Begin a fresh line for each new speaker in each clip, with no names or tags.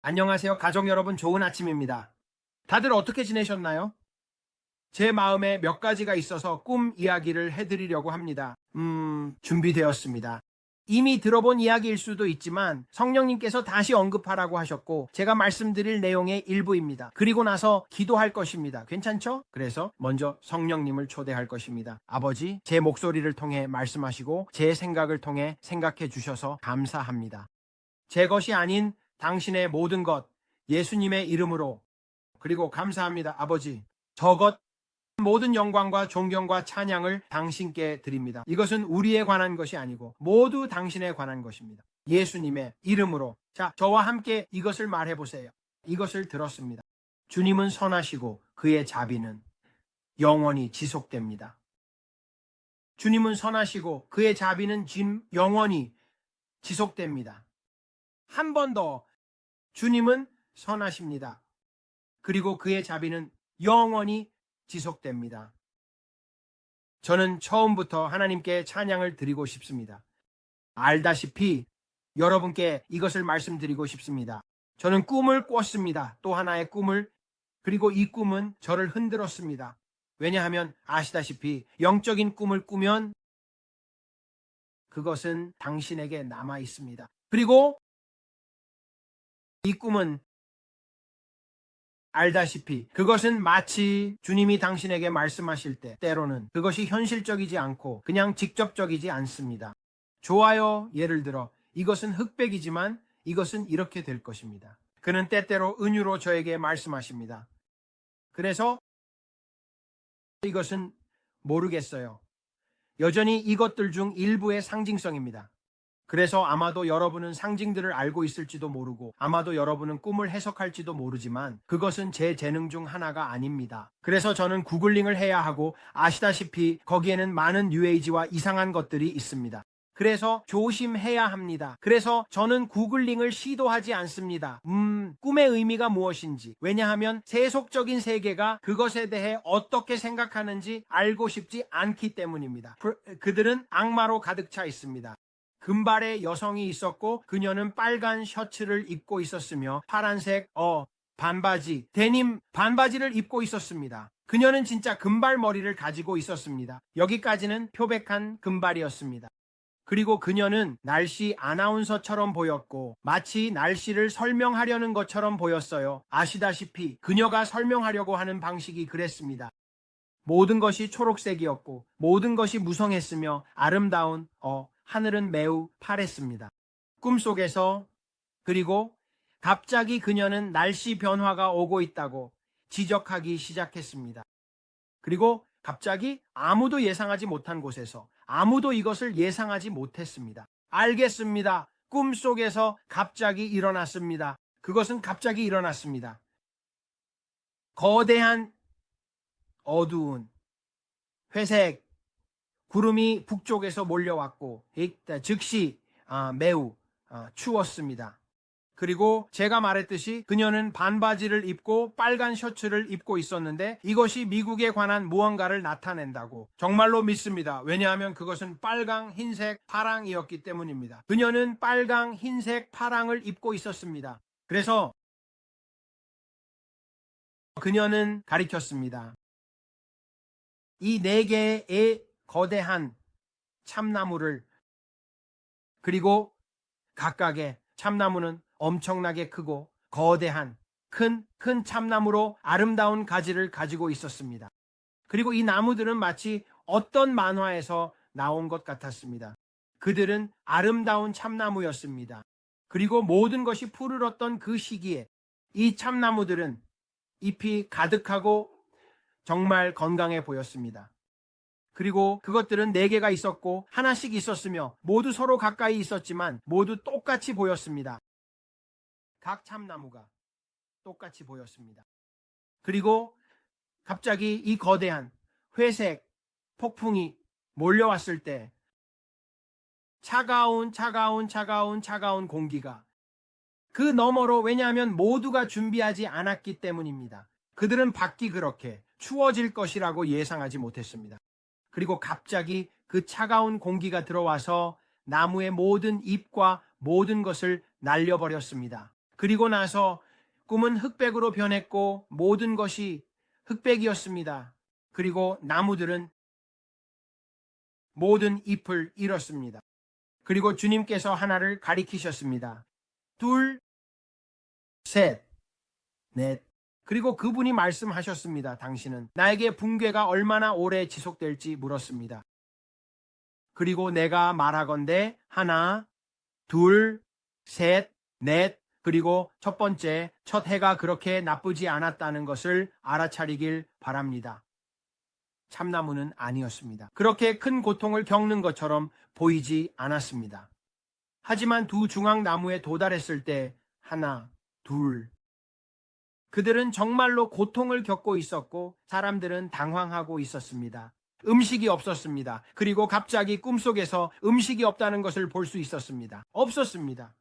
안녕하세요. 가족 여러분, 좋은 아침입니다. 다들 어떻게 지내셨나요? 제 마음에 몇 가지가 있어서 꿈 이야기를 해드리려고 합니다. 준비되었습니다. 이미 들어본 이야기일 수도 있지만 성령님께서 다시 언급하라고 하셨고 제가 말씀드릴 내용의 일부입니다. 그리고 나서 기도할 것입니다. 괜찮죠? 그래서 먼저 성령님을 초대할 것입니다. 아버지, 제 목소리를 통해 말씀하시고 제 생각을 통해 생각해 주셔서 감사합니다. 제 것이 아닌 당신의 모든 것, 예수님의 이름으로, 그리고 감사합니다. 아버지, 저것 모든 영광과 존경과 찬양을 당신께 드립니다. 이것은 우리에 관한 것이 아니고 모두 당신에 관한 것입니다. 예수님의 이름으로. 자, 저와 함께 이것을 말해 보세요. 이것을 들었습니다. 주님은 선하시고 그의 자비는 영원히 지속됩니다. 주님은 선하시고 그의 자비는 영원히 지속됩니다. 한 번 더, 주님은 선하십니다. 그리고 그의 자비는 영원히 지속됩니다. 저는 처음부터 하나님께 찬양을 드리고 싶습니다. 알다시피 여러분께 이것을 말씀드리고 싶습니다. 저는 꿈을 꿨습니다. 또 하나의 꿈을. 그리고 이 꿈은 저를 흔들었습니다. 왜냐하면 아시다시피 영적인 꿈을 꾸면 그것은 당신에게 남아 있습니다. 그리고 이 꿈은 알다시피 그것은 마치 주님이 당신에게 말씀하실 때 때로는 그것이 현실적이지 않고 그냥 직접적이지 않습니다. 좋아요. 예를 들어 이것은 흑백이지만 이것은 이렇게 될 것입니다. 그는 때때로 은유로 저에게 말씀하십니다. 그래서 이것은 모르겠어요. 여전히 이것들 중 일부의 상징성입니다. 그래서 아마도 여러분은 상징들을 알고 있을지도 모르고 아마도 여러분은 꿈을 해석할지도 모르지만 그것은 제 재능 중 하나가 아닙니다. 그래서 저는 구글링을 해야 하고 아시다시피 거기에는 많은 뉴에이지와 이상한 것들이 있습니다. 그래서 조심해야 합니다. 그래서 저는 구글링을 시도하지 않습니다. 꿈의 의미가 무엇인지. 왜냐하면 세속적인 세계가 그것에 대해 어떻게 생각하는지 알고 싶지 않기 때문입니다. 그들은 악마로 가득 차 있습니다. 금발의 여성이 있었고 그녀는 빨간 셔츠를 입고 있었으며 파란색 반바지, 데님 반바지를 입고 있었습니다. 그녀는 진짜 금발머리를 가지고 있었습니다. 여기까지는 표백한 금발이었습니다. 그리고 그녀는 날씨 아나운서처럼 보였고 마치 날씨를 설명하려는 것처럼 보였어요. 아시다시피 그녀가 설명하려고 하는 방식이 그랬습니다. 모든 것이 초록색이었고 모든 것이 무성했으며 아름다운 하늘은 매우 파랬습니다. 꿈속에서. 그리고 갑자기 그녀는 날씨 변화가 오고 있다고 지적하기 시작했습니다. 그리고 갑자기 아무도 예상하지 못한 곳에서 아무도 이것을 예상하지 못했습니다. 알겠습니다. 꿈속에서 갑자기 일어났습니다. 그것은 갑자기 일어났습니다. 거대한 어두운 회색 구름이 북쪽에서 몰려왔고 즉시 매우 추웠습니다. 그리고 제가 말했듯이 그녀는 반바지를 입고 빨간 셔츠를 입고 있었는데 이것이 미국에 관한 무언가를 나타낸다고 정말로 믿습니다. 왜냐하면 그것은 빨강, 흰색, 파랑이었기 때문입니다. 그녀는 빨강, 흰색, 파랑을 입고 있었습니다. 그래서 그녀는 가리켰습니다. 이 네 개의 거대한 참나무를, 그리고 각각의 참나무는 엄청나게 크고 거대한 큰 참나무로 아름다운 가지를 가지고 있었습니다. 그리고 이 나무들은 마치 어떤 만화에서 나온 것 같았습니다. 그들은 아름다운 참나무였습니다. 그리고 모든 것이 푸르렀던 그 시기에 이 참나무들은 잎이 가득하고 정말 건강해 보였습니다. 그리고 그것들은 4개가 있었고 하나씩 있었으며 모두 서로 가까이 있었지만 모두 똑같이 보였습니다. 각 참나무가 똑같이 보였습니다. 그리고 갑자기 이 거대한 회색 폭풍이 몰려왔을 때 차가운 공기가 그 너머로, 왜냐하면 모두가 준비하지 않았기 때문입니다. 그들은 밖이 그렇게 추워질 것이라고 예상하지 못했습니다. 그리고 갑자기 그 차가운 공기가 들어와서 나무의 모든 잎과 모든 것을 날려버렸습니다. 그리고 나서 꿈은 흑백으로 변했고 모든 것이 흑백이었습니다. 그리고 나무들은 모든 잎을 잃었습니다. 그리고 주님께서 하나를 가리키셨습니다. 둘, 셋, 넷. 그리고 그분이 말씀하셨습니다. 당신은 나에게 붕괴가 얼마나 오래 지속될지 물었습니다. 그리고 내가 말하건대 하나, 둘, 셋, 넷. 그리고 첫 번째, 첫 해가 그렇게 나쁘지 않았다는 것을 알아차리길 바랍니다. 참나무는 아니었습니다. 그렇게 큰 고통을 겪는 것처럼 보이지 않았습니다. 하지만 두 중앙나무에 도달했을 때 하나, 둘. 그들은 정말로 고통을 겪고 있었고 사람들은 당황하고 있었습니다. 음식이 없었습니다. 그리고 갑자기 꿈속에서 음식이 없다는 것을 볼 수 있었습니다. 없었습니다.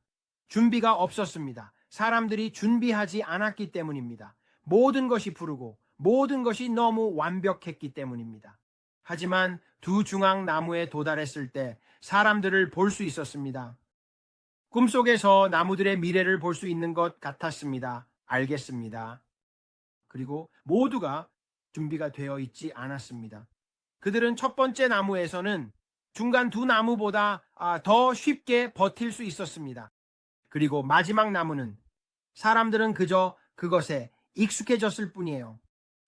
준비가 없었습니다. 사람들이 준비하지 않았기 때문입니다. 모든 것이 푸르고 모든 것이 너무 완벽했기 때문입니다. 하지만 두 중앙나무에 도달했을 때 사람들을 볼 수 있었습니다. 꿈속에서 나무들의 미래를 볼 수 있는 것 같았습니다. 알겠습니다. 그리고 모두가 준비가 되어 있지 않았습니다. 그들은 첫 번째 나무에서는 중간 두 나무보다 더 쉽게 버틸 수 있었습니다. 그리고 마지막 나무는 사람들은 그저 그것에 익숙해졌을 뿐이에요.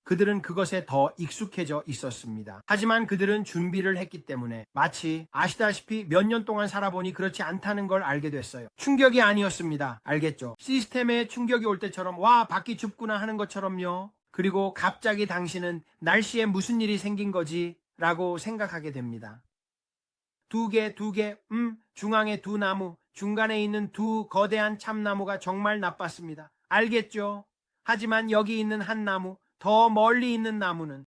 그들은 그것에 더 익숙해져 있었습니다. 하지만 그들은 준비를 했기 때문에 마치 아시다시피 몇 년 동안 살아보니 그렇지 않다는 걸 알게 됐어요. 충격이 아니었습니다. 알겠죠? 시스템에 충격이 올 때처럼 와 밖이 춥구나 하는 것처럼요. 그리고 갑자기 당신은 날씨에 무슨 일이 생긴 거지? 라고 생각하게 됩니다. 두 개, 중앙에 두 나무, 중간에 있는 두 거대한 참나무가 정말 나빴습니다. 알겠죠? 하지만 여기 있는 한 나무, 더 멀리 있는 나무는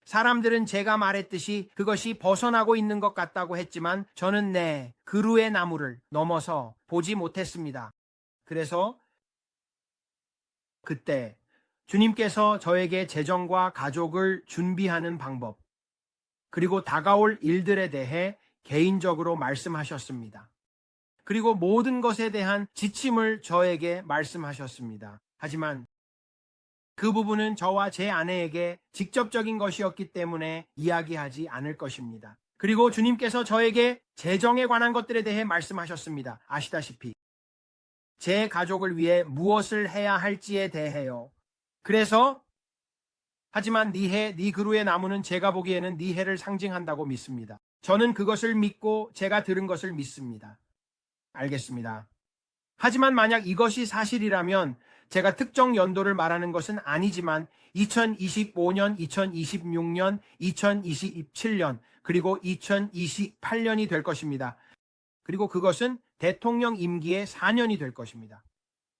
사람들은 제가 말했듯이 그것이 벗어나고 있는 것 같다고 했지만 저는 그루의 나무를 넘어서 보지 못했습니다. 그래서 그때 주님께서 저에게 재정과 가족을 준비하는 방법, 그리고 다가올 일들에 대해 개인적으로 말씀하셨습니다. 그리고 모든 것에 대한 지침을 저에게 말씀하셨습니다. 하지만 그 부분은 저와 제 아내에게 직접적인 것이었기 때문에 이야기하지 않을 것입니다. 그리고 주님께서 저에게 재정에 관한 것들에 대해 말씀하셨습니다. 아시다시피 제 가족을 위해 무엇을 해야 할지에 대해요. 그래서 하지만 네 그루의 나무는 제가 보기에는 네 해를 상징한다고 믿습니다. 저는 그것을 믿고 제가 들은 것을 믿습니다. 알겠습니다. 하지만 만약 이것이 사실이라면 제가 특정 연도를 말하는 것은 아니지만 2025년, 2026년, 2027년, 그리고 2028년이 될 것입니다. 그리고 그것은 대통령 임기의 4년이 될 것입니다.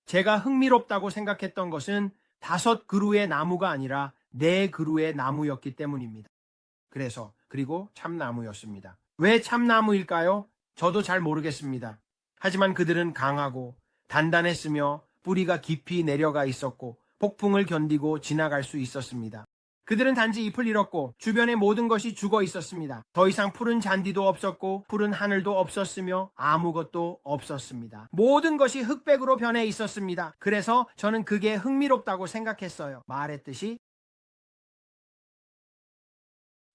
제가 흥미롭다고 생각했던 것은 5그루의 나무가 아니라 4그루의 나무였기 때문입니다. 그리고 참나무였습니다. 왜 참나무일까요? 저도 잘 모르겠습니다. 하지만 그들은 강하고 단단했으며 뿌리가 깊이 내려가 있었고 폭풍을 견디고 지나갈 수 있었습니다. 그들은 단지 잎을 잃었고 주변의 모든 것이 죽어 있었습니다. 더 이상 푸른 잔디도 없었고 푸른 하늘도 없었으며 아무것도 없었습니다. 모든 것이 흑백으로 변해 있었습니다. 그래서 저는 그게 흥미롭다고 생각했어요. 말했듯이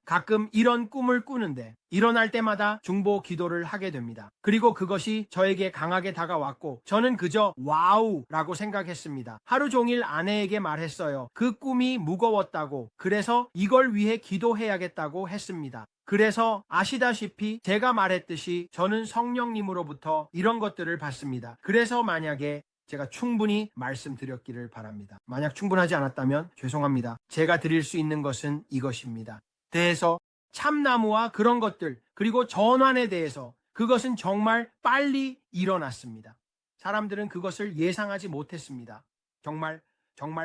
가끔 이런 꿈을 꾸는데 일어날 때마다 중보 기도를 하게 됩니다. 그리고 그것이 저에게 강하게 다가왔고 저는 그저 와우라고 생각했습니다. 하루 종일 아내에게 말했어요. 그 꿈이 무거웠다고, 그래서 이걸 위해 기도해야겠다고 했습니다. 그래서 아시다시피 제가 말했듯이 저는 성령님으로부터 이런 것들을 받습니다. 그래서 만약에 제가 충분히 말씀드렸기를 바랍니다. 만약 충분하지 않았다면 죄송합니다. 제가 드릴 수 있는 것은 이것입니다. 대해서 참나무와 그런 것들, 그리고 전환에 대해서 그것은 정말 빨리 일어났습니다. 사람들은 그것을 예상하지 못했습니다. 정말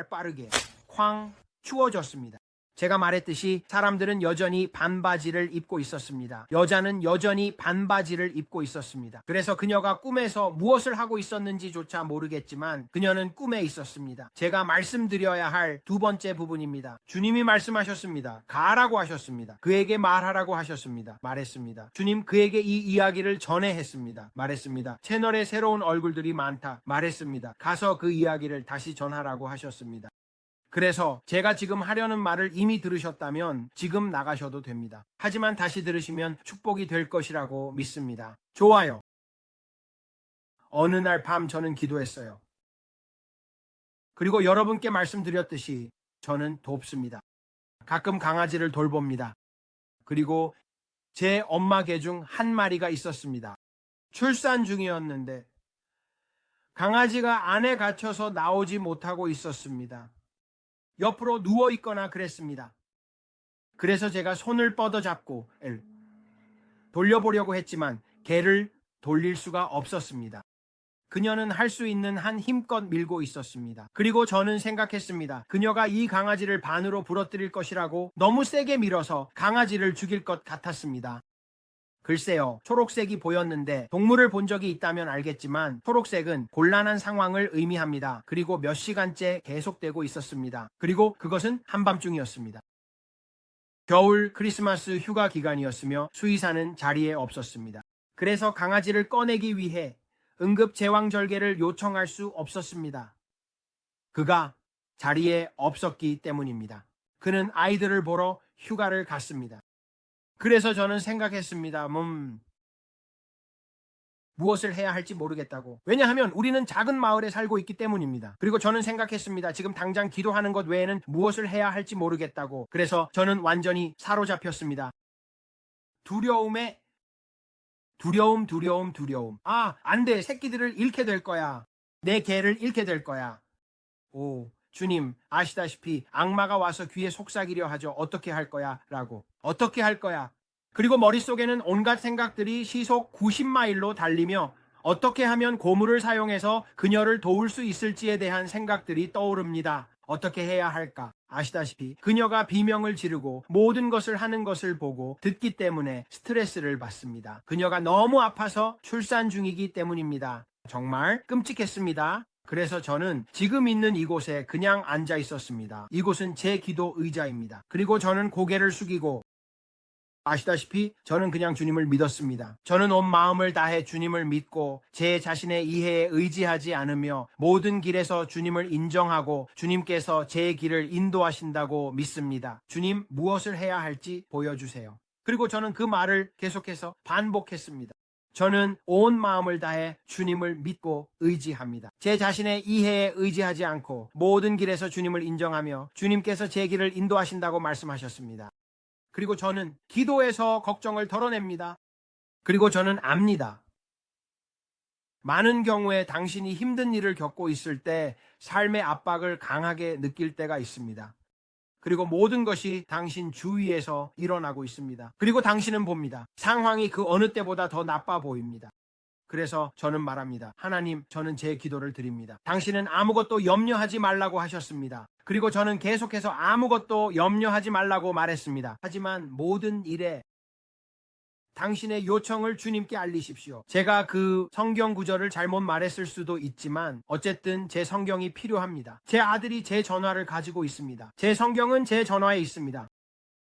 빠르게 쾅 추워졌습니다. 제가 말했듯이 사람들은 여전히 반바지를 입고 있었습니다. 여자는 여전히 반바지를 입고 있었습니다. 그래서 그녀가 꿈에서 무엇을 하고 있었는지조차 모르겠지만 그녀는 꿈에 있었습니다. 제가 말씀드려야 할 두 번째 부분입니다. 주님이 말씀하셨습니다. 가라고 하셨습니다. 그에게 말하라고 하셨습니다. 말했습니다. 주님 그에게 이 이야기를 전해 했습니다. 말했습니다. 채널에 새로운 얼굴들이 많다. 말했습니다. 가서 그 이야기를 다시 전하라고 하셨습니다. 그래서 제가 지금 하려는 말을 이미 들으셨다면 지금 나가셔도 됩니다. 하지만 다시 들으시면 축복이 될 것이라고 믿습니다. 좋아요. 어느 날 밤 저는 기도했어요. 그리고 여러분께 말씀드렸듯이 저는 돕습니다. 가끔 강아지를 돌봅니다. 그리고 제 엄마 개 중 한 마리가 있었습니다. 출산 중이었는데 강아지가 안에 갇혀서 나오지 못하고 있었습니다. 옆으로 누워 있거나 그랬습니다. 그래서 제가 손을 뻗어 잡고 돌려보려고 했지만 개를 돌릴 수가 없었습니다. 그녀는 할 수 있는 한 힘껏 밀고 있었습니다. 그리고 저는 생각했습니다. 그녀가 이 강아지를 반으로 부러뜨릴 것이라고 너무 세게 밀어서 강아지를 죽일 것 같았습니다. 글쎄요, 초록색이 보였는데 동물을 본 적이 있다면 알겠지만 초록색은 곤란한 상황을 의미합니다. 그리고 몇 시간째 계속되고 있었습니다. 그리고 그것은 한밤중이었습니다. 겨울 크리스마스 휴가 기간이었으며 수의사는 자리에 없었습니다. 그래서 강아지를 꺼내기 위해 응급 제왕절개를 요청할 수 없었습니다. 그가 자리에 없었기 때문입니다. 그는 아이들을 보러 휴가를 갔습니다. 그래서 저는 생각했습니다. 무엇을 해야 할지 모르겠다고. 왜냐하면 우리는 작은 마을에 살고 있기 때문입니다. 그리고 저는 생각했습니다. 지금 당장 기도하는 것 외에는 무엇을 해야 할지 모르겠다고. 그래서 저는 완전히 사로잡혔습니다. 두려움. 안 돼. 새끼들을 잃게 될 거야. 내 개를 잃게 될 거야. 오, 주님, 아시다시피 악마가 와서 귀에 속삭이려 하죠. 어떻게 할 거야? 라고. 어떻게 할 거야? 그리고 머릿속에는 온갖 생각들이 시속 90마일로 달리며 어떻게 하면 고물을 사용해서 그녀를 도울 수 있을지에 대한 생각들이 떠오릅니다. 어떻게 해야 할까? 아시다시피 그녀가 비명을 지르고 모든 것을 하는 것을 보고 듣기 때문에 스트레스를 받습니다. 그녀가 너무 아파서 출산 중이기 때문입니다. 정말 끔찍했습니다. 그래서 저는 지금 있는 이곳에 그냥 앉아 있었습니다. 이곳은 제 기도 의자입니다. 그리고 저는 고개를 숙이고 아시다시피 저는 그냥 주님을 믿었습니다. 저는 온 마음을 다해 주님을 믿고 제 자신의 이해에 의지하지 않으며 모든 길에서 주님을 인정하고 주님께서 제 길을 인도하신다고 믿습니다. 주님, 무엇을 해야 할지 보여주세요. 그리고 저는 그 말을 계속해서 반복했습니다. 저는 온 마음을 다해 주님을 믿고 의지합니다. 제 자신의 이해에 의지하지 않고 모든 길에서 주님을 인정하며 주님께서 제 길을 인도하신다고 말씀하셨습니다. 그리고 저는 기도에서 걱정을 덜어냅니다. 그리고 저는 압니다. 많은 경우에 당신이 힘든 일을 겪고 있을 때 삶의 압박을 강하게 느낄 때가 있습니다. 그리고 모든 것이 당신 주위에서 일어나고 있습니다. 그리고 당신은 봅니다. 상황이 그 어느 때보다 더 나빠 보입니다. 그래서 저는 말합니다. 하나님, 저는 제 기도를 드립니다. 당신은 아무것도 염려하지 말라고 하셨습니다. 그리고 저는 계속해서 아무것도 염려하지 말라고 말했습니다. 하지만 모든 일에 당신의 요청을 주님께 알리십시오. 제가 그 성경 구절을 잘못 말했을 수도 있지만 어쨌든 제 성경이 필요합니다. 제 아들이 제 전화를 가지고 있습니다. 제 성경은 제 전화에 있습니다.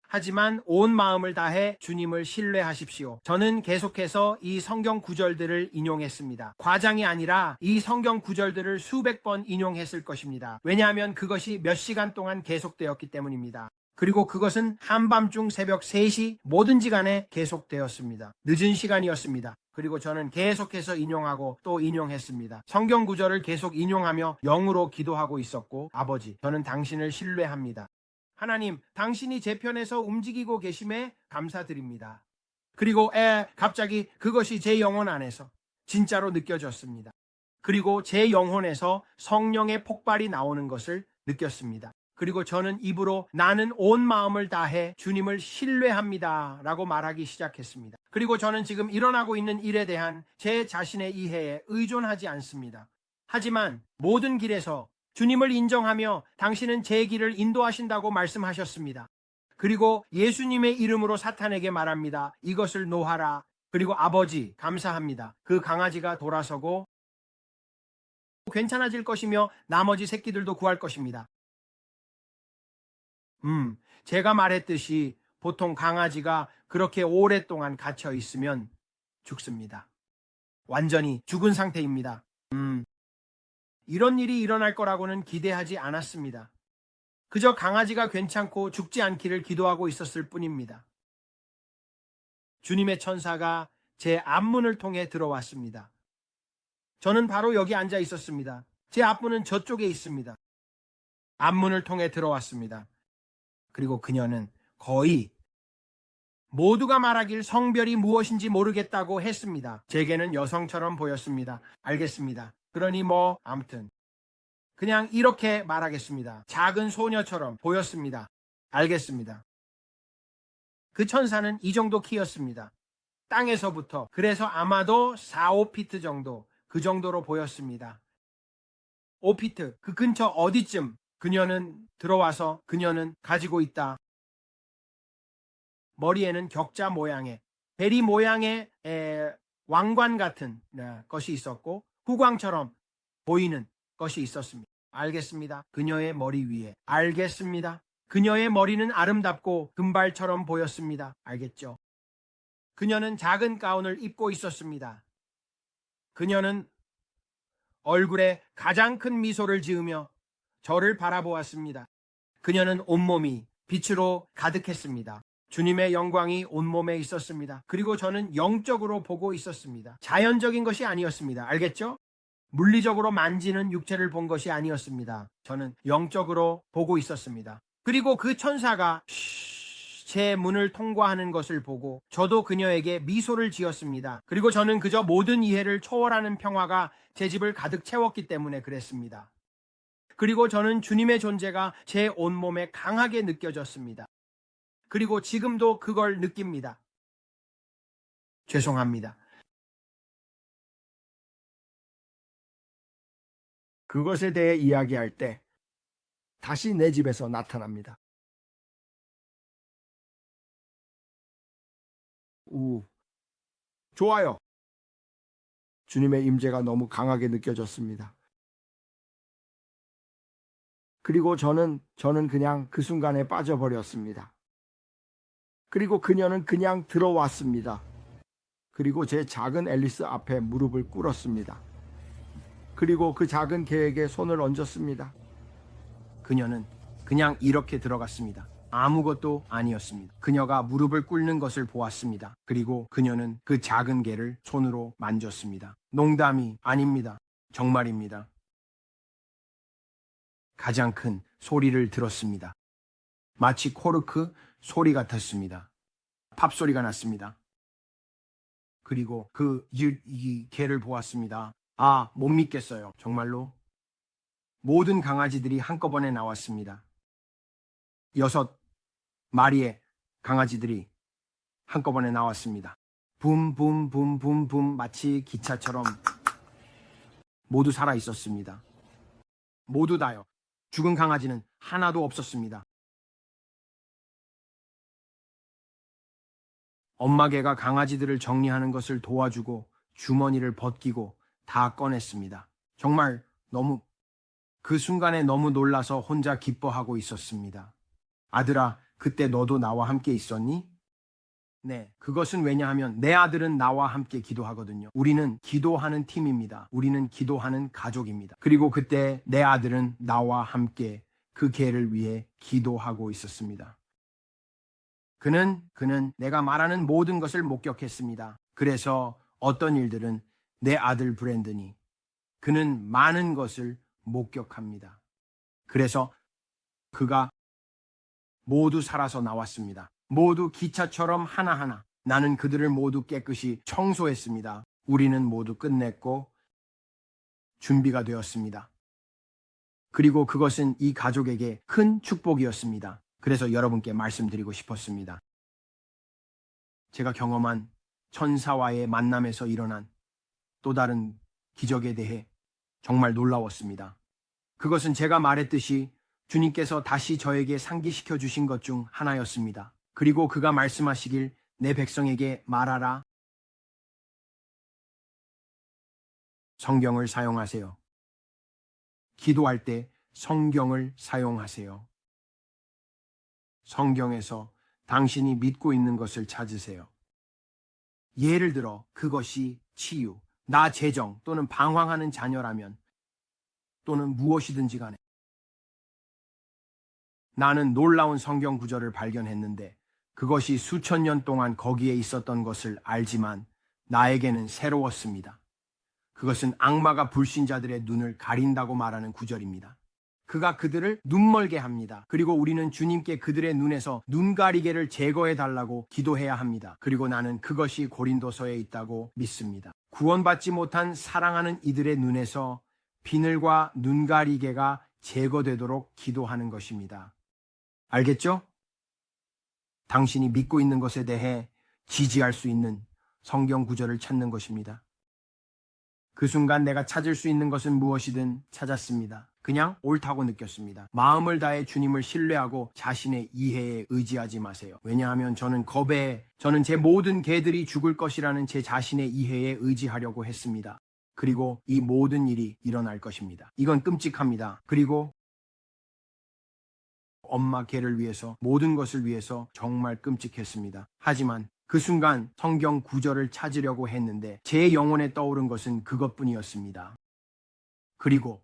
하지만 온 마음을 다해 주님을 신뢰하십시오. 저는 계속해서 이 성경 구절들을 인용했습니다. 과장이 아니라 이 성경 구절들을 수백 번 인용했을 것입니다. 왜냐하면 그것이 몇 시간 동안 계속되었기 때문입니다. 그리고 그것은 한밤중 새벽 3시 뭐든지 간에 계속되었습니다. 늦은 시간이었습니다. 그리고 저는 계속해서 인용하고 또 인용했습니다. 성경 구절을 계속 인용하며 영으로 기도하고 있었고, 아버지, 저는 당신을 신뢰합니다. 하나님, 당신이 제 편에서 움직이고 계심에 감사드립니다. 그리고 갑자기 그것이 제 영혼 안에서 진짜로 느껴졌습니다. 그리고 제 영혼에서 성령의 폭발이 나오는 것을 느꼈습니다. 그리고 저는 입으로 나는 온 마음을 다해 주님을 신뢰합니다 라고 말하기 시작했습니다. 그리고 저는 지금 일어나고 있는 일에 대한 제 자신의 이해에 의존하지 않습니다. 하지만 모든 길에서 주님을 인정하며 당신은 제 길을 인도하신다고 말씀하셨습니다. 그리고 예수님의 이름으로 사탄에게 말합니다. 이것을 놓아라. 그리고 아버지, 감사합니다. 그 강아지가 돌아서고 괜찮아질 것이며 나머지 새끼들도 구할 것입니다. 제가 말했듯이 보통 강아지가 그렇게 오랫동안 갇혀 있으면 죽습니다. 완전히 죽은 상태입니다. 이런 일이 일어날 거라고는 기대하지 않았습니다. 그저 강아지가 괜찮고 죽지 않기를 기도하고 있었을 뿐입니다. 주님의 천사가 제 앞문을 통해 들어왔습니다. 저는 바로 여기 앉아 있었습니다. 제 앞문은 저쪽에 있습니다. 앞문을 통해 들어왔습니다. 그리고 그녀는 거의 모두가 말하길 성별이 무엇인지 모르겠다고 했습니다. 제게는 여성처럼 보였습니다. 알겠습니다. 그러니 아무튼 그냥 이렇게 말하겠습니다. 작은 소녀처럼 보였습니다. 알겠습니다. 그 천사는 이 정도 키였습니다. 땅에서부터. 그래서 아마도 4, 5피트 정도, 그 정도로 보였습니다. 5피트, 그 근처 어디쯤 그녀는 들어와서 그녀는 가지고 있다. 머리에는 격자 모양의, 베리 모양의 왕관 같은 것이 있었고 후광처럼 보이는 것이 있었습니다. 알겠습니다. 그녀의 머리 위에. 알겠습니다. 그녀의 머리는 아름답고 금발처럼 보였습니다. 알겠죠? 그녀는 작은 가운을 입고 있었습니다. 그녀는 얼굴에 가장 큰 미소를 지으며 저를 바라보았습니다. 그녀는 온몸이 빛으로 가득했습니다. 주님의 영광이 온몸에 있었습니다. 그리고 저는 영적으로 보고 있었습니다. 자연적인 것이 아니었습니다. 알겠죠? 물리적으로 만지는 육체를 본 것이 아니었습니다. 저는 영적으로 보고 있었습니다. 그리고 그 천사가 제 문을 통과하는 것을 보고 저도 그녀에게 미소를 지었습니다. 그리고 저는 그저 모든 이해를 초월하는 평화가 제 집을 가득 채웠기 때문에 그랬습니다. 그리고 저는 주님의 존재가 제 온몸에 강하게 느껴졌습니다. 그리고 지금도 그걸 느낍니다. 죄송합니다. 그것에 대해 이야기할 때 다시 내 집에서 나타납니다. 좋아요. 주님의 임재가 너무 강하게 느껴졌습니다. 그리고 저는 그냥 그 순간에 빠져버렸습니다. 그리고 그녀는 그냥 들어왔습니다. 그리고 제 작은 앨리스 앞에 무릎을 꿇었습니다. 그리고 그 작은 개에게 손을 얹었습니다. 그녀는 그냥 이렇게 들어갔습니다. 아무것도 아니었습니다. 그녀가 무릎을 꿇는 것을 보았습니다. 그리고 그녀는 그 작은 개를 손으로 만졌습니다. 농담이 아닙니다. 정말입니다. 가장 큰 소리를 들었습니다. 마치 코르크 소리 같았습니다. 팝 소리가 났습니다. 그리고 이 개를 보았습니다. 못 믿겠어요. 정말로. 모든 강아지들이 한꺼번에 나왔습니다. 6마리의 강아지들이 한꺼번에 나왔습니다. 붐붐붐붐붐 마치 기차처럼 모두 살아 있었습니다. 모두 다요. 죽은 강아지는 하나도 없었습니다. 엄마 개가 강아지들을 정리하는 것을 도와주고 주머니를 벗기고 다 꺼냈습니다. 정말 그 순간에 너무 놀라서 혼자 기뻐하고 있었습니다. 아들아, 그때 너도 나와 함께 있었니? 네, 그것은 왜냐하면 내 아들은 나와 함께 기도하거든요. 우리는 기도하는 팀입니다. 우리는 기도하는 가족입니다. 그리고 그때 내 아들은 나와 함께 그 개를 위해 기도하고 있었습니다. 그는 내가 말하는 모든 것을 목격했습니다. 그래서 어떤 일들은 내 아들 브랜든이 그는 많은 것을 목격합니다. 그래서 그가 모두 살아서 나왔습니다. 모두 기차처럼 하나하나. 나는 그들을 모두 깨끗이 청소했습니다. 우리는 모두 끝냈고 준비가 되었습니다. 그리고 그것은 이 가족에게 큰 축복이었습니다. 그래서 여러분께 말씀드리고 싶었습니다. 제가 경험한 천사와의 만남에서 일어난 또 다른 기적에 대해 정말 놀라웠습니다. 그것은 제가 말했듯이 주님께서 다시 저에게 상기시켜 주신 것 중 하나였습니다. 그리고 그가 말씀하시길 내 백성에게 말하라. 성경을 사용하세요. 기도할 때 성경을 사용하세요. 성경에서 당신이 믿고 있는 것을 찾으세요. 예를 들어 그것이 치유, 나 재정 또는 방황하는 자녀라면 또는 무엇이든지 간에 나는 놀라운 성경 구절을 발견했는데 그것이 수천 년 동안 거기에 있었던 것을 알지만 나에게는 새로웠습니다. 그것은 악마가 불신자들의 눈을 가린다고 말하는 구절입니다. 그가 그들을 눈멀게 합니다. 그리고 우리는 주님께 그들의 눈에서 눈가리개를 제거해 달라고 기도해야 합니다. 그리고 나는 그것이 고린도서에 있다고 믿습니다. 구원받지 못한 사랑하는 이들의 눈에서 비늘과 눈가리개가 제거되도록 기도하는 것입니다. 알겠죠? 당신이 믿고 있는 것에 대해 지지할 수 있는 성경 구절을 찾는 것입니다. 그 순간 내가 찾을 수 있는 것은 무엇이든 찾았습니다. 그냥 옳다고 느꼈습니다. 마음을 다해 주님을 신뢰하고 자신의 이해에 의지하지 마세요. 왜냐하면 저는 제 모든 개들이 죽을 것이라는 제 자신의 이해에 의지하려고 했습니다. 그리고 이 모든 일이 일어날 것입니다. 이건 끔찍합니다. 그리고 엄마 개를 위해서, 모든 것을 위해서 정말 끔찍했습니다. 하지만 그 순간 성경 구절을 찾으려고 했는데 제 영혼에 떠오른 것은 그것뿐이었습니다. 그리고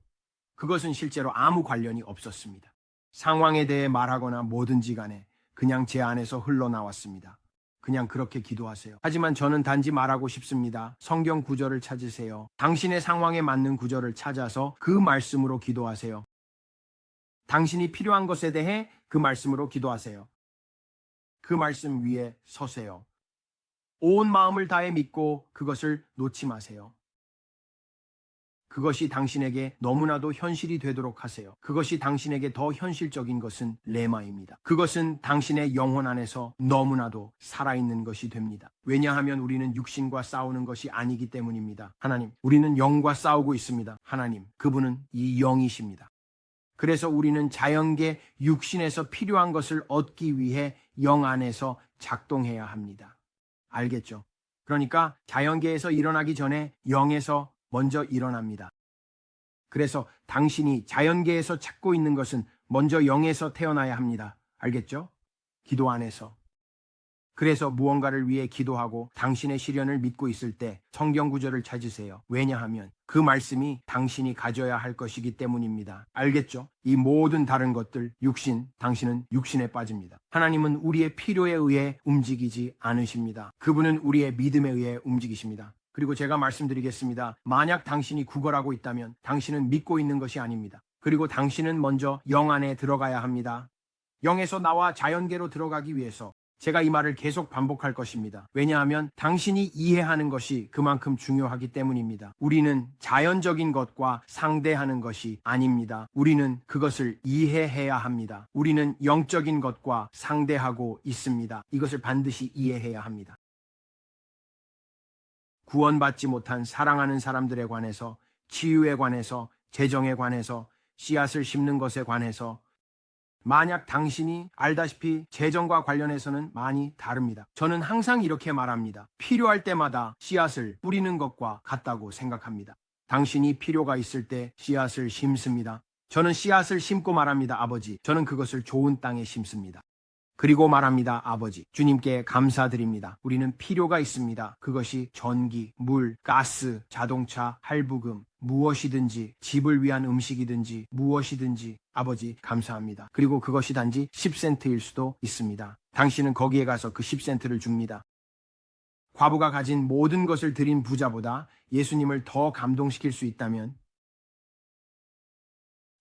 그것은 실제로 아무 관련이 없었습니다. 상황에 대해 말하거나 뭐든지 간에 그냥 제 안에서 흘러나왔습니다. 그냥 그렇게 기도하세요. 하지만 저는 단지 말하고 싶습니다. 성경 구절을 찾으세요. 당신의 상황에 맞는 구절을 찾아서 그 말씀으로 기도하세요. 당신이 필요한 것에 대해 그 말씀으로 기도하세요. 그 말씀 위에 서세요. 온 마음을 다해 믿고 그것을 놓지 마세요. 그것이 당신에게 너무나도 현실이 되도록 하세요. 그것이 당신에게 더 현실적인 것은 레마입니다. 그것은 당신의 영혼 안에서 너무나도 살아있는 것이 됩니다. 왜냐하면 우리는 육신과 싸우는 것이 아니기 때문입니다. 하나님, 우리는 영과 싸우고 있습니다. 하나님, 그분은 이 영이십니다. 그래서 우리는 자연계 육신에서 필요한 것을 얻기 위해 영 안에서 작동해야 합니다. 알겠죠? 그러니까 자연계에서 일어나기 전에 영에서 먼저 일어납니다. 그래서 당신이 자연계에서 찾고 있는 것은 먼저 영에서 태어나야 합니다. 알겠죠? 기도 안에서. 그래서 무언가를 위해 기도하고 당신의 시련을 믿고 있을 때 성경 구절을 찾으세요. 왜냐하면 그 말씀이 당신이 가져야 할 것이기 때문입니다. 알겠죠? 이 모든 다른 것들, 당신은 육신에 빠집니다. 하나님은 우리의 필요에 의해 움직이지 않으십니다. 그분은 우리의 믿음에 의해 움직이십니다. 그리고 제가 말씀드리겠습니다. 만약 당신이 구걸하고 있다면 당신은 믿고 있는 것이 아닙니다. 그리고 당신은 먼저 영 안에 들어가야 합니다. 영에서 나와 자연계로 들어가기 위해서 제가 이 말을 계속 반복할 것입니다. 왜냐하면 당신이 이해하는 것이 그만큼 중요하기 때문입니다. 우리는 자연적인 것과 상대하는 것이 아닙니다. 우리는 그것을 이해해야 합니다. 우리는 영적인 것과 상대하고 있습니다. 이것을 반드시 이해해야 합니다. 구원받지 못한 사랑하는 사람들에 관해서, 치유에 관해서, 재정에 관해서, 씨앗을 심는 것에 관해서 만약 당신이 알다시피 재정과 관련해서는 많이 다릅니다. 저는 항상 이렇게 말합니다. 필요할 때마다 씨앗을 뿌리는 것과 같다고 생각합니다. 당신이 필요가 있을 때 씨앗을 심습니다. 저는 씨앗을 심고 말합니다. 아버지, 저는 그것을 좋은 땅에 심습니다. 그리고 말합니다. 아버지, 주님께 감사드립니다. 우리는 필요가 있습니다. 그것이 전기, 물, 가스, 자동차, 할부금, 무엇이든지, 집을 위한 음식이든지 무엇이든지 아버지 감사합니다. 그리고 그것이 단지 10센트일 수도 있습니다. 당신은 거기에 가서 그 10센트를 줍니다. 과부가 가진 모든 것을 드린 부자보다 예수님을 더 감동시킬 수 있다면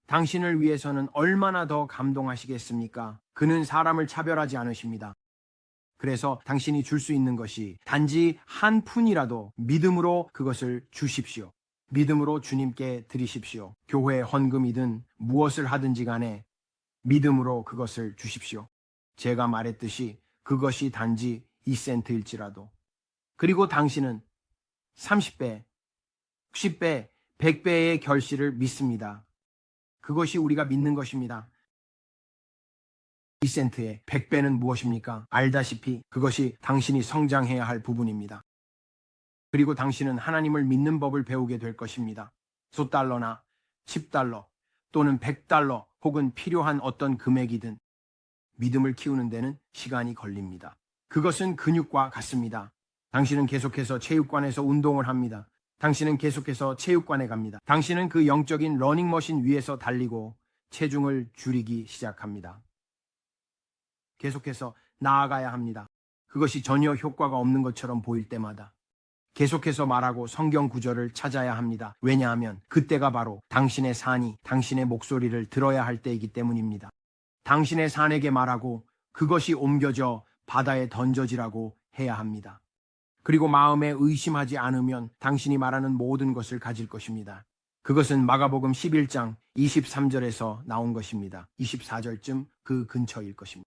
당신을 위해서는 얼마나 더 감동하시겠습니까? 그는 사람을 차별하지 않으십니다. 그래서 당신이 줄 수 있는 것이 단지 한 푼이라도 믿음으로 그것을 주십시오. 믿음으로 주님께 드리십시오. 교회 헌금이든 무엇을 하든지 간에 믿음으로 그것을 주십시오. 제가 말했듯이 그것이 단지 2센트일지라도. 그리고 당신은 30배, 60배, 100배의 결실을 믿습니다. 그것이 우리가 믿는 것입니다. 2센트의 100배는 무엇입니까? 알다시피 그것이 당신이 성장해야 할 부분입니다. 그리고 당신은 하나님을 믿는 법을 배우게 될 것입니다. $10나 10달러 또는 100달러 혹은 필요한 어떤 금액이든 믿음을 키우는 데는 시간이 걸립니다. 그것은 근육과 같습니다. 당신은 계속해서 체육관에서 운동을 합니다. 당신은 계속해서 체육관에 갑니다. 당신은 그 영적인 러닝머신 위에서 달리고 체중을 줄이기 시작합니다. 계속해서 나아가야 합니다. 그것이 전혀 효과가 없는 것처럼 보일 때마다 계속해서 말하고 성경 구절을 찾아야 합니다. 왜냐하면 그때가 바로 당신의 산이 당신의 목소리를 들어야 할 때이기 때문입니다. 당신의 산에게 말하고 그것이 옮겨져 바다에 던져지라고 해야 합니다. 그리고 마음에 의심하지 않으면 당신이 말하는 모든 것을 가질 것입니다. 그것은 마가복음 11장 23절에서 나온 것입니다. 24절쯤 그 근처일 것입니다.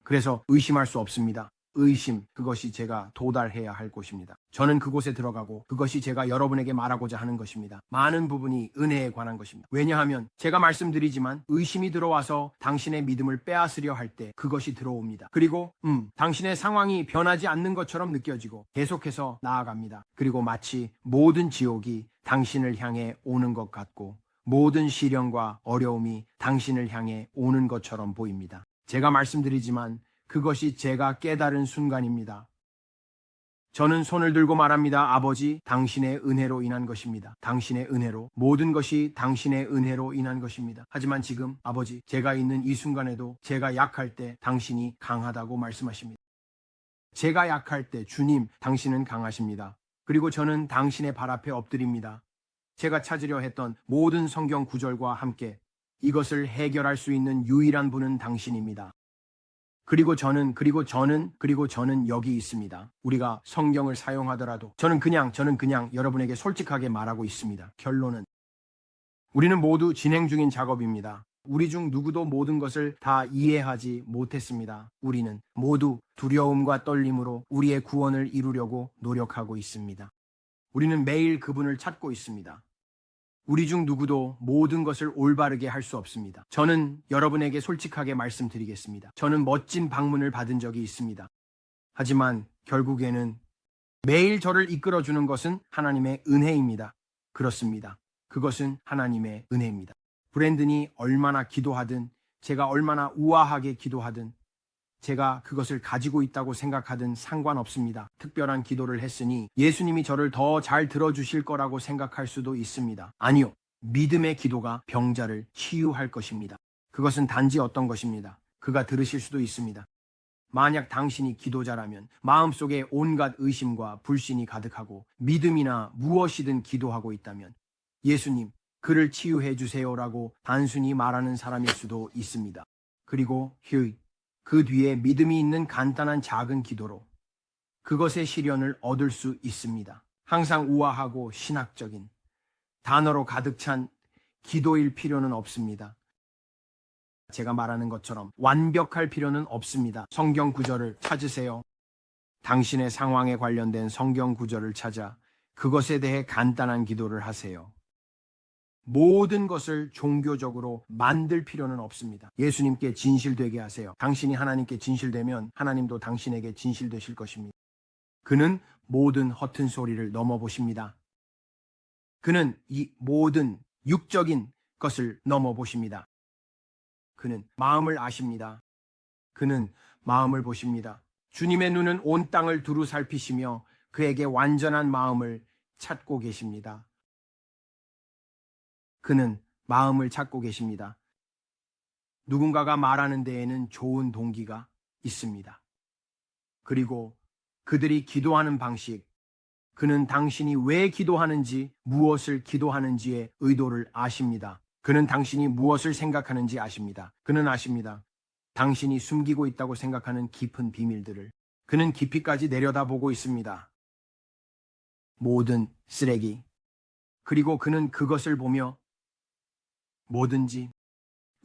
그래서 의심할 수 없습니다. 의심, 그것이 제가 도달해야 할 곳입니다. 저는 그곳에 들어가고 그것이 제가 여러분에게 말하고자 하는 것입니다. 많은 부분이 은혜에 관한 것입니다. 왜냐하면 제가 말씀드리지만 의심이 들어와서 당신의 믿음을 빼앗으려 할 때 그것이 들어옵니다. 그리고 당신의 상황이 변하지 않는 것처럼 느껴지고 계속해서 나아갑니다. 그리고 마치 모든 지옥이 당신을 향해 오는 것 같고 모든 시련과 어려움이 당신을 향해 오는 것처럼 보입니다. 제가 말씀드리지만 그것이 제가 깨달은 순간입니다. 저는 손을 들고 말합니다. 아버지, 당신의 은혜로 인한 것입니다. 당신의 은혜로, 모든 것이 당신의 은혜로 인한 것입니다. 하지만 지금 아버지, 제가 있는 이 순간에도 제가 약할 때 당신이 강하다고 말씀하십니다. 제가 약할 때 주님, 당신은 강하십니다. 그리고 저는 당신의 발 앞에 엎드립니다. 제가 찾으려 했던 모든 성경 구절과 함께 이것을 해결할 수 있는 유일한 분은 당신입니다. 그리고 저는 여기 있습니다. 우리가 성경을 사용하더라도 저는 그냥 여러분에게 솔직하게 말하고 있습니다. 결론은 우리는 모두 진행 중인 작업입니다. 우리 중 누구도 모든 것을 다 이해하지 못했습니다. 우리는 모두 두려움과 떨림으로 우리의 구원을 이루려고 노력하고 있습니다. 우리는 매일 그분을 찾고 있습니다. 우리 중 누구도 모든 것을 올바르게 할 수 없습니다. 저는 여러분에게 솔직하게 말씀드리겠습니다. 저는 멋진 방문을 받은 적이 있습니다. 하지만 결국에는 매일 저를 이끌어주는 것은 하나님의 은혜입니다. 그렇습니다. 그것은 하나님의 은혜입니다. 브랜든이 얼마나 기도하든, 제가 얼마나 우아하게 기도하든, 제가 그것을 가지고 있다고 생각하든 상관없습니다. 특별한 기도를 했으니 예수님이 저를 더 잘 들어주실 거라고 생각할 수도 있습니다. 아니요. 믿음의 기도가 병자를 치유할 것입니다. 그것은 단지 어떤 것입니다. 그가 들으실 수도 있습니다. 만약 당신이 기도자라면 마음속에 온갖 의심과 불신이 가득하고 믿음이나 무엇이든 기도하고 있다면 예수님, 그를 치유해 주세요라고 단순히 말하는 사람일 수도 있습니다. 그리고 그 뒤에 믿음이 있는 간단한 작은 기도로 그것의 실현을 얻을 수 있습니다. 항상 우아하고 신학적인 단어로 가득 찬 기도일 필요는 없습니다. 제가 말하는 것처럼 완벽할 필요는 없습니다. 성경 구절을 찾으세요. 당신의 상황에 관련된 성경 구절을 찾아 그것에 대해 간단한 기도를 하세요. 모든 것을 종교적으로 만들 필요는 없습니다. 예수님께 진실되게 하세요. 당신이 하나님께 진실되면 하나님도 당신에게 진실되실 것입니다. 그는 모든 허튼 소리를 넘어보십니다. 그는 이 모든 육적인 것을 넘어보십니다. 그는 마음을 아십니다. 그는 마음을 보십니다. 주님의 눈은 온 땅을 두루 살피시며 그에게 완전한 마음을 찾고 계십니다. 그는 마음을 찾고 계십니다. 누군가가 말하는 데에는 좋은 동기가 있습니다. 그리고 그들이 기도하는 방식, 그는 당신이 왜 기도하는지, 무엇을 기도하는지의 의도를 아십니다. 그는 당신이 무엇을 생각하는지 아십니다. 그는 아십니다. 당신이 숨기고 있다고 생각하는 깊은 비밀들을 그는 깊이까지 내려다보고 있습니다. 모든 쓰레기. 그리고 그는 그것을 보며 뭐든지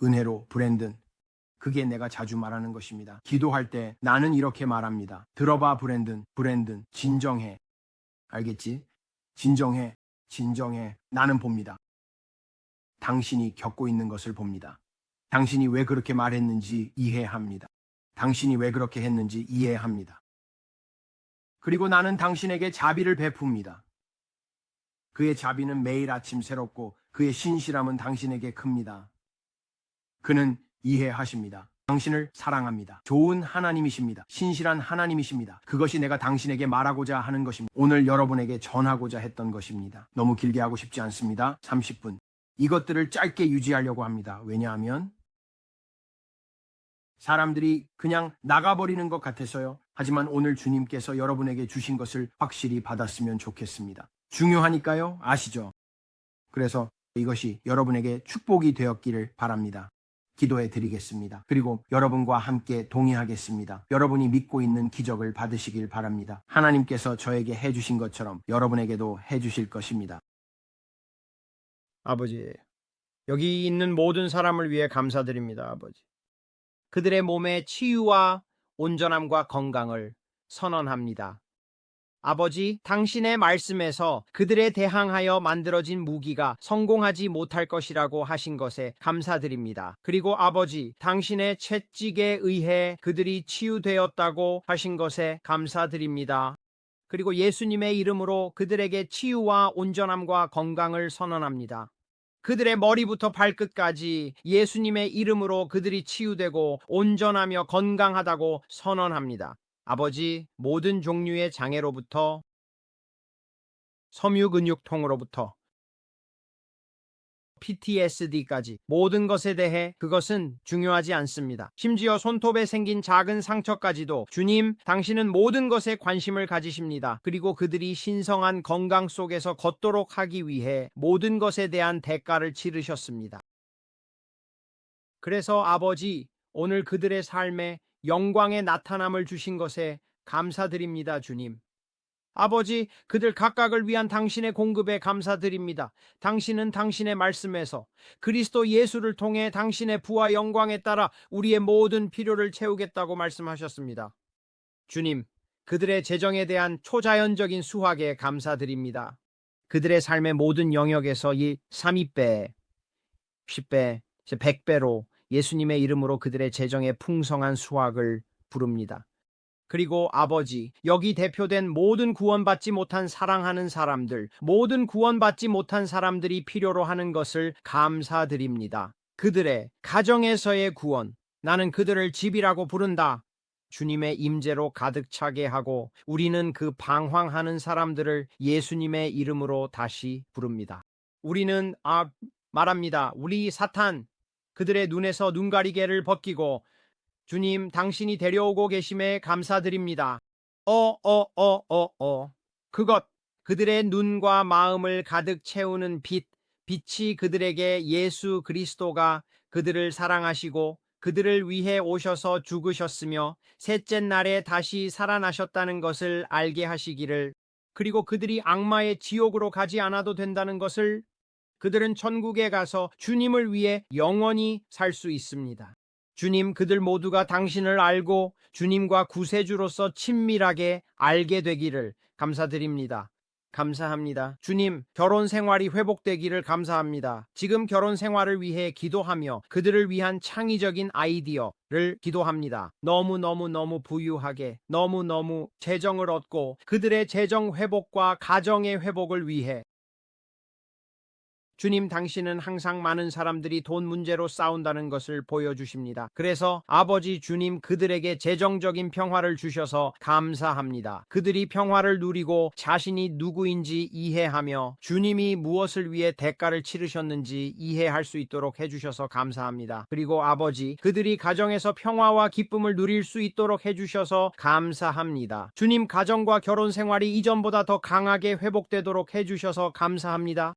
은혜로 브랜든, 그게 내가 자주 말하는 것입니다. 기도할 때 나는 이렇게 말합니다. 들어봐 브랜든, 진정해. 알겠지? 진정해. 나는 봅니다. 당신이 겪고 있는 것을 봅니다. 당신이 왜 그렇게 말했는지 이해합니다. 당신이 왜 그렇게 했는지 이해합니다. 그리고 나는 당신에게 자비를 베풉니다. 그의 자비는 매일 아침 새롭고 그의 신실함은 당신에게 큽니다. 그는 이해하십니다. 당신을 사랑합니다. 좋은 하나님이십니다. 신실한 하나님이십니다. 그것이 내가 당신에게 말하고자 하는 것입니다. 오늘 여러분에게 전하고자 했던 것입니다. 너무 길게 하고 싶지 않습니다. 30분. 이것들을 짧게 유지하려고 합니다. 왜냐하면 사람들이 그냥 나가버리는 것 같아서요. 하지만 오늘 주님께서 여러분에게 주신 것을 확실히 받았으면 좋겠습니다. 중요하니까요. 아시죠? 그래서 이것이 여러분에게 축복이 되었기를 바랍니다. 기도해 드리겠습니다. 그리고 여러분과 함께 동의하겠습니다. 여러분이 믿고 있는 기적을 받으시길 바랍니다. 하나님께서 저에게 해주신 것처럼 여러분에게도 해주실 것입니다.
아버지, 여기 있는 모든 사람을 위해 감사드립니다, 아버지. 그들의 몸의 치유와 온전함과 건강을 선언합니다. 아버지, 당신의 말씀에서 그들에 대항하여 만들어진 무기가 성공하지 못할 것이라고 하신 것에 감사드립니다. 그리고 아버지, 당신의 채찍에 의해 그들이 치유되었다고 하신 것에 감사드립니다. 그리고 예수님의 이름으로 그들에게 치유와 온전함과 건강을 선언합니다. 그들의 머리부터 발끝까지 예수님의 이름으로 그들이 치유되고 온전하며 건강하다고 선언합니다. 아버지, 모든 종류의 장애로부터 섬유근육통으로부터 PTSD까지 모든 것에 대해 그것은 중요하지 않습니다. 심지어 손톱에 생긴 작은 상처까지도 주님, 당신은 모든 것에 관심을 가지십니다. 그리고 그들이 신성한 건강 속에서 걷도록 하기 위해 모든 것에 대한 대가를 치르셨습니다. 그래서 아버지, 오늘 그들의 삶에 영광의 나타남을 주신 것에 감사드립니다, 주님. 아버지, 그들 각각을 위한 당신의 공급에 감사드립니다. 당신은 당신의 말씀에서 그리스도 예수를 통해 당신의 부와 영광에 따라 우리의 모든 필요를 채우겠다고 말씀하셨습니다. 주님, 그들의 재정에 대한 초자연적인 수확에 감사드립니다. 그들의 삶의 모든 영역에서 이 32배, 10배, 100배로 예수님의 이름으로 그들의 재정의 풍성한 수확을 부릅니다. 그리고 아버지, 여기 대표된 모든 구원받지 못한 사랑하는 사람들, 모든 구원받지 못한 사람들이 필요로 하는 것을 감사드립니다. 그들의 가정에서의 구원, 나는 그들을 집이라고 부른다. 주님의 임재로 가득 차게 하고 우리는 그 방황하는 사람들을 예수님의 이름으로 다시 부릅니다. 우리는 말합니다. 우리 사탄, 그들의 눈에서 눈가리개를 벗기고 주님, 당신이 데려오고 계심에 감사드립니다. 그것, 그들의 눈과 마음을 가득 채우는 빛이 그들에게 예수 그리스도가 그들을 사랑하시고 그들을 위해 오셔서 죽으셨으며 셋째 날에 다시 살아나셨다는 것을 알게 하시기를, 그리고 그들이 악마의 지옥으로 가지 않아도 된다는 것을, 그들은 천국에 가서 주님을 위해 영원히 살 수 있습니다. 주님, 그들 모두가 당신을 알고 주님과 구세주로서 친밀하게 알게 되기를 감사드립니다. 감사합니다. 주님, 결혼 생활이 회복되기를 감사합니다. 지금 결혼 생활을 위해 기도하며 그들을 위한 창의적인 아이디어를 기도합니다. 너무너무 부유하게, 너무너무 재정을 얻고 그들의 재정 회복과 가정의 회복을 위해 주님, 당신은 항상 많은 사람들이 돈 문제로 싸운다는 것을 보여주십니다. 그래서 아버지 주님, 그들에게 재정적인 평화를 주셔서 감사합니다. 그들이 평화를 누리고 자신이 누구인지 이해하며 주님이 무엇을 위해 대가를 치르셨는지 이해할 수 있도록 해주셔서 감사합니다. 그리고 아버지, 그들이 가정에서 평화와 기쁨을 누릴 수 있도록 해주셔서 감사합니다. 주님, 가정과 결혼 생활이 이전보다 더 강하게 회복되도록 해주셔서 감사합니다.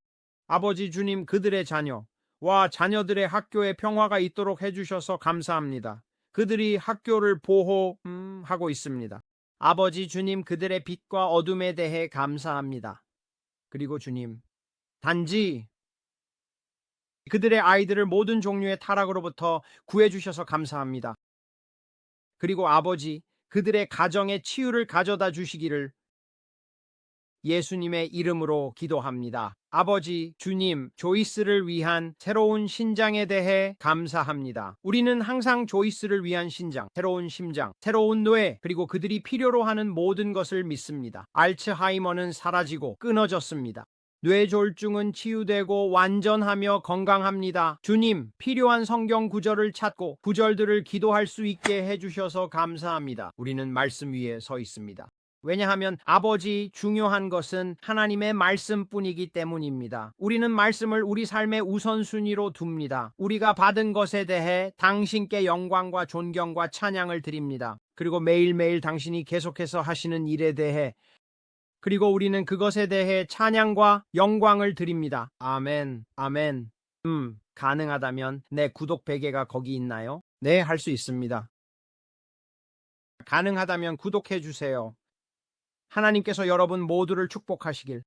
아버지 주님, 그들의 자녀와 자녀들의 학교에 평화가 있도록 해주셔서 감사합니다. 그들이 학교를 보호하고 있습니다. 아버지 주님, 그들의 빛과 어둠에 대해 감사합니다. 그리고 주님, 단지 그들의 아이들을 모든 종류의 타락으로부터 구해주셔서 감사합니다. 그리고 아버지, 그들의 가정에 치유를 가져다 주시기를 예수님의 이름으로 기도합니다. 아버지, 주님, 조이스를 위한 새로운 신장에 대해 감사합니다. 우리는 항상 조이스를 위한 신장, 새로운 심장, 새로운 뇌, 그리고 그들이 필요로 하는 모든 것을 믿습니다. 알츠하이머는 사라지고 끊어졌습니다. 뇌졸중은 치유되고 완전하며 건강합니다. 주님, 필요한 성경 구절을 찾고 구절들을 기도할 수 있게 해주셔서 감사합니다. 우리는 말씀 위에 서 있습니다. 왜냐하면 아버지, 중요한 것은 하나님의 말씀뿐이기 때문입니다. 우리는 말씀을 우리 삶의 우선순위로 둡니다. 우리가 받은 것에 대해 당신께 영광과 존경과 찬양을 드립니다. 그리고 매일매일 당신이 계속해서 하시는 일에 대해, 그리고 우리는 그것에 대해 찬양과 영광을 드립니다. 아멘, 아멘. 가능하다면 내 구독 베개가 거기 있나요? 네, 할 수 있습니다. 가능하다면 구독해 주세요. 하나님께서 여러분 모두를 축복하시길.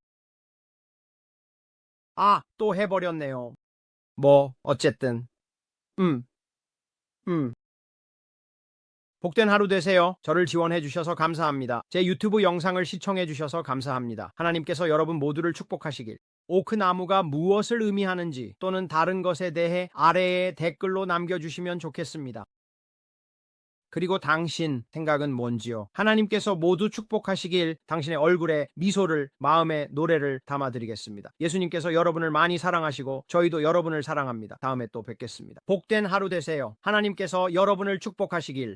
또 해버렸네요. 어쨌든. 복된 하루 되세요. 저를 지원해 주셔서 감사합니다. 제 유튜브 영상을 시청해 주셔서 감사합니다. 하나님께서 여러분 모두를 축복하시길. 오크 나무가 무엇을 의미하는지 또는 다른 것에 대해 아래에 댓글로 남겨주시면 좋겠습니다. 그리고 당신 생각은 뭔지요? 하나님께서 모두 축복하시길. 당신의 얼굴에 미소를, 마음에 노래를 담아드리겠습니다. 예수님께서 여러분을 많이 사랑하시고 저희도 여러분을 사랑합니다. 다음에 또 뵙겠습니다. 복된 하루 되세요. 하나님께서 여러분을 축복하시길.